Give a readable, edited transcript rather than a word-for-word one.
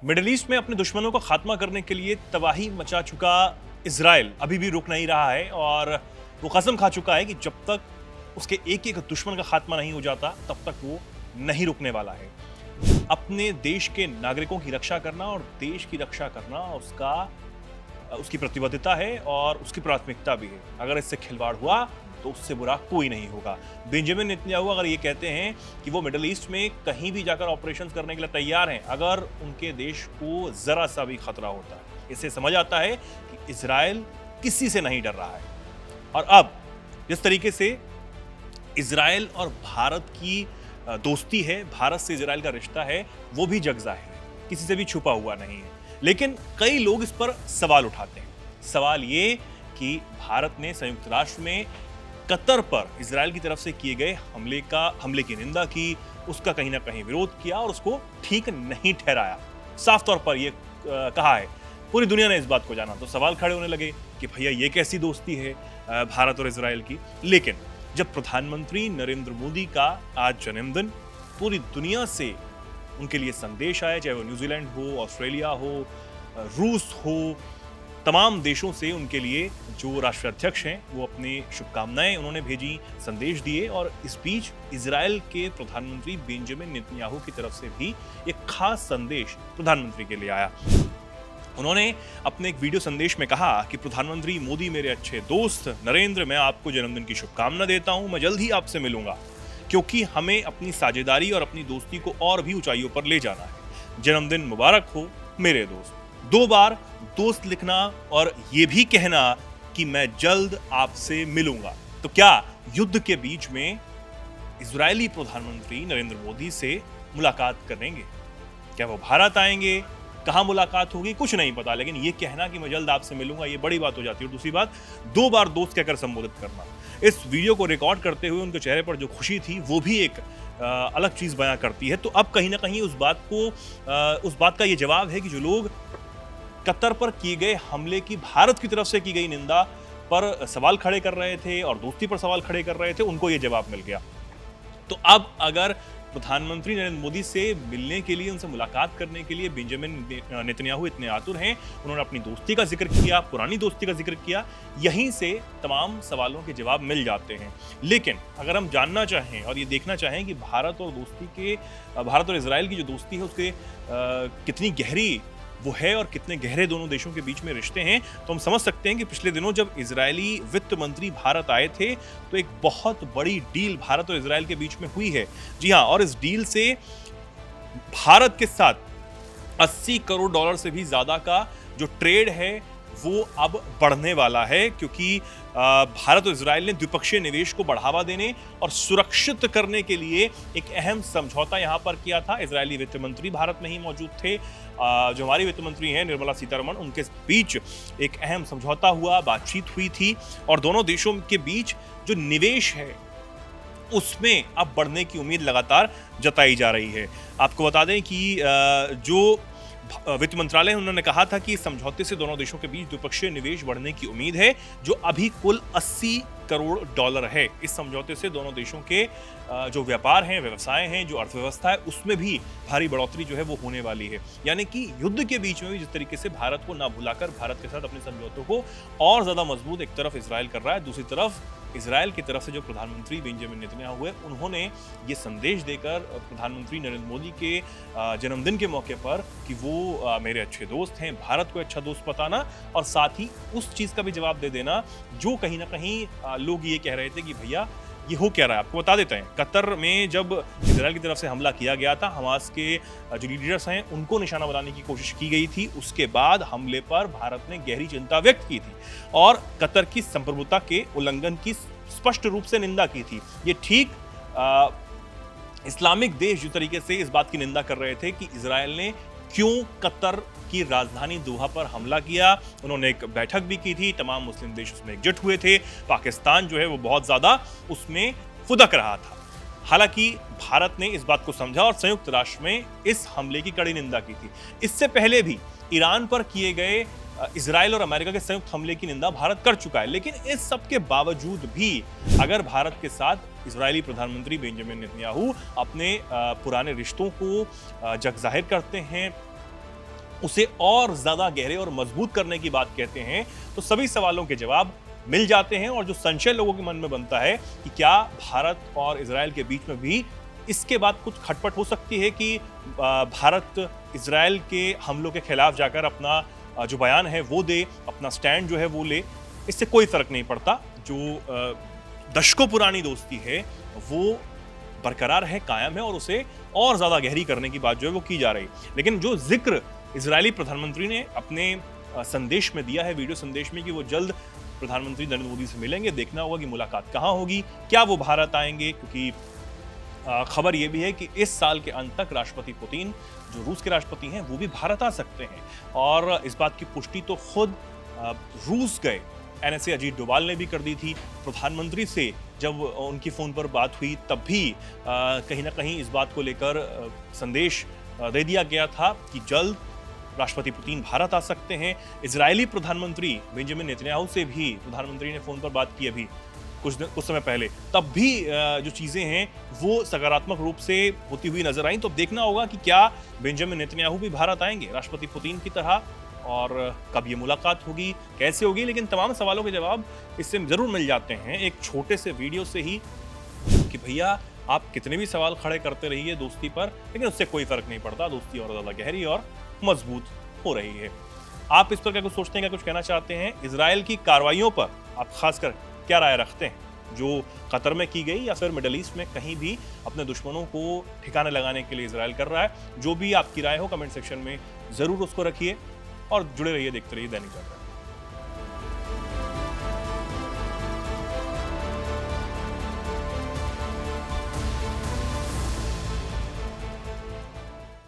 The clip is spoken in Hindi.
मिडिल ईस्ट में अपने दुश्मनों का खात्मा करने के लिए तबाही मचा चुका इजराइल अभी भी रुक नहीं रहा है और वो कसम खा चुका है कि जब तक उसके एक एक दुश्मन का खात्मा नहीं हो जाता तब तक वो नहीं रुकने वाला है। अपने देश के नागरिकों की रक्षा करना और देश की रक्षा करना उसकी प्रतिबद्धता है और उसकी प्राथमिकता भी है। अगर इससे खिलवाड़ हुआ तो उससे बुरा कोई नहीं होगा। बेंजामिन नेतन्याहू अगर ये कहते हैं कि वो मिडिल ईस्ट में कहीं भी जाकर ऑपरेशंस करने के लिए तैयार हैं अगर उनके देश को जरा सा भी खतरा होता है, इससे समझ आता है कि इजराइल किसी से नहीं डर रहा है। और अब जिस तरीके से इजराइल और भारत की दोस्ती है, भारत से इजराइल का रिश्ता है, वो भी जग जाहिर है, किसी से भी छुपा हुआ नहीं है। लेकिन कई लोग इस पर सवाल उठाते हैं। सवाल ये कि भारत ने संयुक्त राष्ट्र में कतर पर इजराइल की तरफ से किए गए हमले की निंदा की, उसका कहीं ना कहीं विरोध किया और उसको ठीक नहीं ठहराया। साफ तौर पर यह कहा है, पूरी दुनिया ने इस बात को जाना, तो सवाल खड़े होने लगे कि भैया ये कैसी दोस्ती है भारत और इजराइल की। लेकिन जब प्रधानमंत्री नरेंद्र मोदी का आज जन्मदिन, पूरी दुनिया से उनके लिए संदेश आया, चाहे वो न्यूजीलैंड हो, ऑस्ट्रेलिया हो, रूस हो, तमाम देशों से उनके लिए जो राष्ट्राध्यक्ष हैं वो अपनी शुभकामनाएं उन्होंने भेजी, संदेश दिए। और इस बीच इजराइल के प्रधानमंत्री बेंजामिन नेतन्याहू की तरफ से भी एक खास संदेश प्रधानमंत्री के लिए आया। उन्होंने अपने एक वीडियो संदेश में कहा कि प्रधानमंत्री मोदी मेरे अच्छे दोस्त नरेंद्र, मैं आपको जन्मदिन की शुभकामना देता हूं। मैं जल्द ही आपसे मिलूंगा क्योंकि हमें अपनी साझेदारी और अपनी दोस्ती को और भी ऊंचाइयों पर ले जाना है। जन्मदिन मुबारक हो मेरे दोस्त। 2 बार दोस्त लिखना और ये भी कहना कि मैं जल्द आपसे मिलूंगा। तो क्या युद्ध के बीच में इजरायली प्रधानमंत्री नरेंद्र मोदी से मुलाकात करेंगे? क्या वो भारत आएंगे? कहां मुलाकात होगी? कुछ नहीं पता, लेकिन ये कहना कि मैं जल्द आपसे मिलूंगा ये बड़ी बात हो जाती है। और दूसरी बात, 2 बार दोस्त कहकर संबोधित करना। इस वीडियो को रिकॉर्ड करते हुए उनके चेहरे पर जो खुशी थी वो भी एक अलग चीज बयां करती है। तो अब कहीं ना कहीं उस बात का ये जवाब है कि जो लोग कतर पर किए गए हमले की भारत की तरफ से की गई निंदा पर सवाल खड़े कर रहे थे और दोस्ती पर सवाल खड़े कर रहे थे, उनको ये जवाब मिल गया। तो अब अगर प्रधानमंत्री नरेंद्र मोदी से मिलने के लिए, उनसे मुलाकात करने के लिए बेंजामिन नेतन्याहू इतने आतुर हैं, उन्होंने अपनी दोस्ती का जिक्र किया, पुरानी दोस्ती का जिक्र किया, यहीं से तमाम सवालों के जवाब मिल जाते हैं। लेकिन अगर हम जानना चाहें और ये देखना चाहें कि भारत और इजराइल की जो दोस्ती है उसके कितनी गहरी वो है और कितने गहरे दोनों देशों के बीच में रिश्ते हैं, तो हम समझ सकते हैं कि पिछले दिनों जब इजरायली वित्त मंत्री भारत आए थे तो एक बहुत बड़ी डील भारत और इजराइल के बीच में हुई है। जी हाँ, और इस डील से भारत के साथ 80 करोड़ डॉलर से भी ज्यादा का जो ट्रेड है वो अब बढ़ने वाला है, क्योंकि भारत और इजराइल ने द्विपक्षीय निवेश को बढ़ावा देने और सुरक्षित करने के लिए एक अहम समझौता यहां पर किया था। इजरायली वित्त मंत्री भारत में ही मौजूद थे, जो हमारी वित्त मंत्री हैं निर्मला सीतारमण, उनके बीच एक अहम समझौता हुआ, बातचीत हुई थी और दोनों देशों के बीच जो निवेश है उसमें अब बढ़ने की उम्मीद लगातार जताई जा रही है। आपको बता दें कि जो वित्त मंत्रालय उन्होंने कहा था कि इस समझौते से दोनों देशों के बीच द्विपक्षीय निवेश बढ़ने की उम्मीद है, जो अभी कुल 80 करोड़ डॉलर है। इस समझौते से दोनों देशों के जो व्यापार हैं, व्यवसाय हैं, जो अर्थव्यवस्था है, उसमें भी भारी बढ़ोतरी जो है वो होने वाली है। यानी कि युद्ध के बीच में भी जिस तरीके से भारत को ना भुलाकर भारत के साथ अपने समझौतों को और ज्यादा मजबूत एक तरफ इजराइल कर रहा है, दूसरी तरफ इजराइल की तरफ से जो प्रधानमंत्री बेंजामिन नेतन्याहू हुए, उन्होंने ये संदेश देकर प्रधानमंत्री नरेंद्र मोदी के जन्मदिन के मौके पर कि वो मेरे अच्छे दोस्त हैं, भारत को अच्छा दोस्त बताना और साथ ही उस चीज का भी जवाब दे देना जो कहीं ना कहीं लोग ये कह रहे थे कि भैया ये हो क्या रहा है। आपको बता देते हैं, कतर में जब इजराइल की तरफ से हमला किया गया था, हमास के जो लीडर्स हैं उनको निशाना बनाने की कोशिश की गई थी। उसके बाद हमले पर भारत ने गहरी चिंता व्यक्त की थी और कतर की संप्रभुता के उल्लंघन की स्पष्ट रूप से निंदा की थी। ये ठीक इस्लामिक देश जिस तरीके से इस बात की निंदा कर रहे थे कि इजराइल ने क्यों कतर की राजधानी दोहा पर हमला किया। उन्होंने एक बैठक भी की थी, तमाम मुस्लिम देश उसमें एकजुट हुए थे। पाकिस्तान जो है वो बहुत ज्यादा उसमें फुदक रहा था। हालांकि भारत ने इस बात को समझा और संयुक्त राष्ट्र में इस हमले की कड़ी निंदा की थी। इससे पहले भी ईरान पर किए गए इजराइल और अमेरिका के संयुक्त हमले की निंदा भारत कर चुका है। लेकिन इस सब के बावजूद भी अगर भारत के साथ इजरायली प्रधानमंत्री बेंजामिन नेतन्याहू अपने पुराने रिश्तों को जग जाहिर करते हैं, उसे और ज्यादा गहरे और मजबूत करने की बात कहते हैं, तो सभी सवालों के जवाब मिल जाते हैं। और जो संशय लोगों के मन में बनता है कि क्या भारत और इजराइल के बीच में भी इसके बाद कुछ खटपट हो सकती है कि भारत इजराइल के हमलों के खिलाफ जाकर अपना जो बयान है वो दे, अपना स्टैंड जो है वो ले, इससे कोई फर्क नहीं पड़ता। जो दशकों पुरानी दोस्ती है वो बरकरार है, कायम है, और उसे और ज्यादा गहरी करने की बात जो है वो की जा रही है। लेकिन जो जिक्र इजरायली प्रधानमंत्री ने अपने संदेश में दिया है, वीडियो संदेश में, कि वो जल्द प्रधानमंत्री नरेंद्र मोदी से मिलेंगे, देखना होगा कि मुलाकात कहाँ होगी, क्या वो भारत आएंगे, क्योंकि खबर ये भी है कि इस साल के अंत तक राष्ट्रपति पुतिन, जो रूस के राष्ट्रपति हैं, वो भी भारत आ सकते हैं। और इस बात की पुष्टि तो खुद रूस गए एनएसए अजीत डोभाल ने भी कर दी थी। प्रधानमंत्री से जब उनकी फोन पर बात हुई तब भी कहीं ना कहीं इस बात को लेकर संदेश दे दिया गया था कि जल्द राष्ट्रपति पुतिन भारत आ सकते हैं। इजरायली प्रधानमंत्री बेंजामिन नेतन्याहू से भी प्रधानमंत्री ने फोन पर बात की अभी कुछ समय पहले, तब भी जो चीजें हैं वो सकारात्मक रूप से होती हुई नजर आई। तो देखना होगा कि क्या बेंजामिन नेतन्याहू भी भारत आएंगे राष्ट्रपति पुतिन की तरह, और कब ये मुलाकात होगी, कैसे होगी। लेकिन तमाम सवालों के जवाब इससे जरूर मिल जाते हैं एक छोटे से वीडियो से ही, कि भैया आप कितने भी सवाल खड़े करते रहिए दोस्ती पर, लेकिन उससे कोई फर्क नहीं पड़ता, दोस्ती और ज्यादा गहरी और मजबूत हो रही है। आप इस पर क्या कुछ सोचते हैं, क्या कुछ कहना चाहते हैं? इजराइल की कार्रवाइयों पर आप खासकर क्या राय रखते हैं, जो कतर में की गई या फिर मिडल ईस्ट में कहीं भी अपने दुश्मनों को ठिकाने लगाने के लिए इजराइल कर रहा है? जो भी आपकी राय हो कमेंट सेक्शन में जरूर उसको रखिए, और जुड़े रहिए, देखते रहिए दैनिक जागरण।